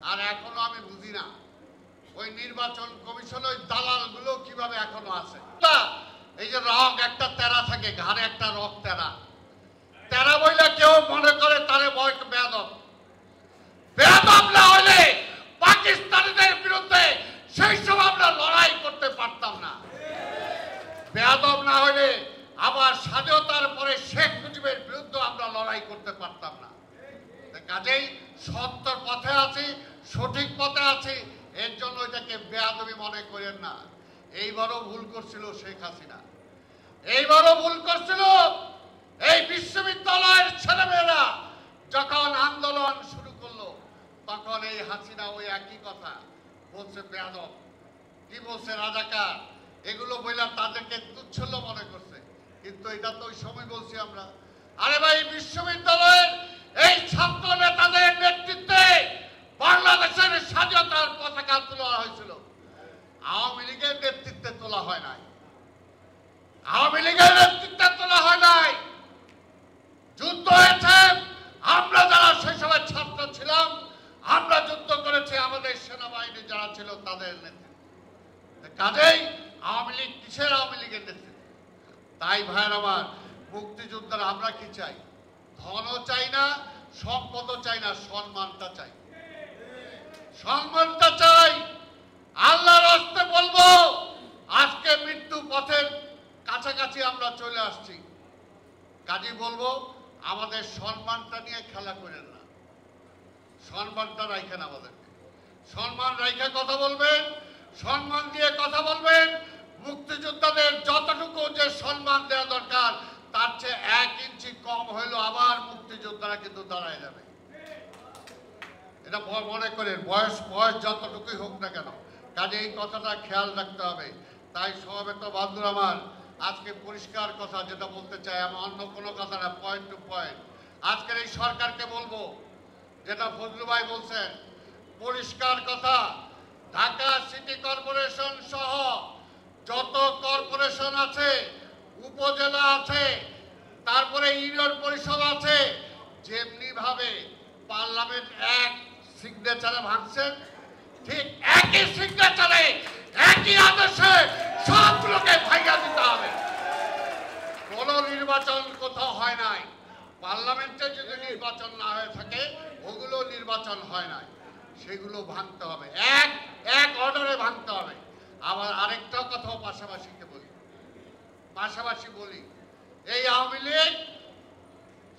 আর এখনো আমি বুঝি না ওই নির্বাচন কমিশন ওই দালালগুলো কিভাবে এখনো আছে। এই যে রক একটা তেরা থাকে, ঘাড়ে একটা রক তেরা তেরা বইলে কেউ মনে করে তারে বয় বেয়াদব। বেয়াদব না হলে পাকিস্তানিদের বিরুদ্ধে সেই সময় আমরা লড়াই করতে পারতাম না। বেয়াদব না হলে আবার স্বাধীনতার পরে শেখ মুজিবের বিরুদ্ধে আমরা লড়াই করতে পারতাম না। কাজেই সত্যর পথে আছি, সঠিক পথে আছি, এর জন্য এটাকে বেয়াদবি মনে করেন না। এইবারও ভুল করছিল শেখ হাসিনা, এইবারও ভুল করছিল এই বিশ্ববিদ্যালয়ের ছেলেমেয়েরা। যখন আন্দোলন শুরু করলো তখন এই হাসিনা ওই একই কথা বলছে, বেয়াদব, কি বলছে, রাজাকার, এগুলো বইলা তাদেরকে তুচ্ছল্য মনে করছে। কিন্তু এটা তো ওই সময় বলছি আমরা, আরে ভাই, বিশ্ববিদ্যালয়ের এই ছাত্র নেতাদের নেতৃত্বে বাংলাদেশের স্বাধীনতার পতাকা তোলা হয়েছিল। আওয়ামী লীগের নেতৃত্বে তোলা হয় নাই, আওয়ামী লীগের নেতৃত্বে তোলা হয় নাই। যুদ্ধ হয়েছে, আমরা যারা সেই সময় ছাত্র ছিলাম আমরা যুদ্ধ করেছি, আমাদের সেনাবাহিনী যারা ছিল তাদের নেতৃত্বে। কাজেই আওয়ামী লীগ কিসের আওয়ামী লীগের নেতৃত্বে? তাই ভাইয়ের আমার, মুক্তিযোদ্ধারা আমরা কি চাই? ধনও চাই না, সম্পদও চাই না, সম্মানটা চাই, সম্মানটা চাই। আল্লাহর রাস্তে বলবো, আজকে মৃত্যু পথের কাছাকাছি আমরা চলে আসছি। কাজী বলবো, আমাদের সম্মানটা নিয়ে খেলা করেন না, সম্মানটা রাখেন, আমাদেরকে সম্মান রাখে কথা বলবেন, সম্মান দিয়ে কথা বলবেন। মুক্তিযোদ্ধাদের যতটুকু যে সম্মান দেওয়া দরকার তার চেয়ে 1 ইঞ্চি কম হইলো আবার মুক্তিযোদ্ধারা কিন্তু দাঁড়ায় যাবে। এটা মনে করেন, বয়স যতটুকুই হোক না কেন। কাজে এই কথাটা খেয়াল রাখতে হবে। তাই সমবেত বন্ধুর আমার, আজকে পরিষ্কার কথা যেটা বলতে চাই, আমি অন্য কোনো কথা না, পয়েন্ট টু পয়েন্ট। আজকের এই সরকারকে বলবো, যেটা ফজলু ভাই বলছেন, পরিষ্কার কথা, ঢাকা সিটি কর্পোরেশন সহ যত কর্পোরেশন আছে, উপজেলা আছে, তারপরে ইউনিয়ন পরিষদ আছে, যেমনি ভাবে পার্লামেন্ট এক সিগনেচারে ভাঙছেন, ঠিক একই সিগনেচারে একই আদেশে সবগুলোকে ভাঙা দিতে হবে। কোন নির্বাচন কোথাও হয় নাই, পার্লামেন্টে যদি নির্বাচন না হয়ে থাকে ওগুলো নির্বাচন হয় নাই, সেগুলো ভাঙতে হবে, এক অর্ডারে ভাঙতে হবে। আবার আরেকটা কথাও পাশাপাশি বলি, এই আওয়ামী লীগ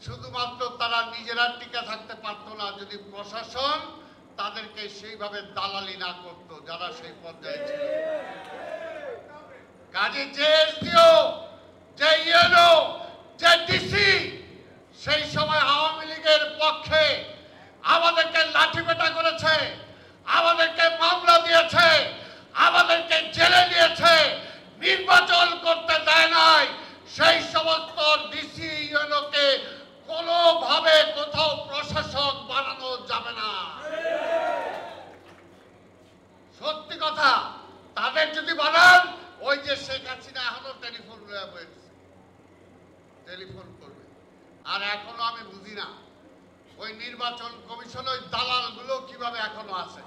শুধুমাত্র তারা নিজেরা টিকে থাকতে পারতো না যদি প্রশাসন তাদেরকে সেইভাবে দালালি না করতো যারা সেই পর্যায়ে ছিল। কাজে যে এসডিও, যে ইউএনও, যে ডিসি সেই সময় আওয়ামী লীগের পক্ষে আমাদেরকে লাঠিপেটা করেছে, আমাদেরকে মামলা দিয়েছে, আমাদেরকে জেলে দিয়েছে, নির্বাচন করতে দেয় নাই। সেই সমস্ত ডিসি ইউএনওকে কোনোভাবে কোথাও প্রশাসক বানানো যাবে না। সত্যি কথা, তাদের যদি বানান, ওই যে শেখ হাসিনা এখনো টেলিফোন করবে। আর এখনো আমি বুঝি না ওই নির্বাচন কমিশন ওই দালালগুলো কিভাবে এখনো আছে।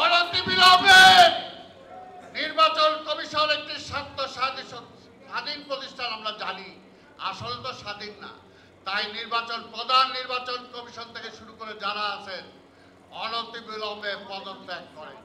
অনতিবিলম্বে নির্বাচন কমিশন একটি স্বাধীন প্রতিষ্ঠান, আমরা জানি, আসলে তো স্বাধীন না। তাই প্রধান নির্বাচন কমিশন থেকে শুরু করে যারা আছেন অনতিবিলম্বে পদত্যাগ করেন।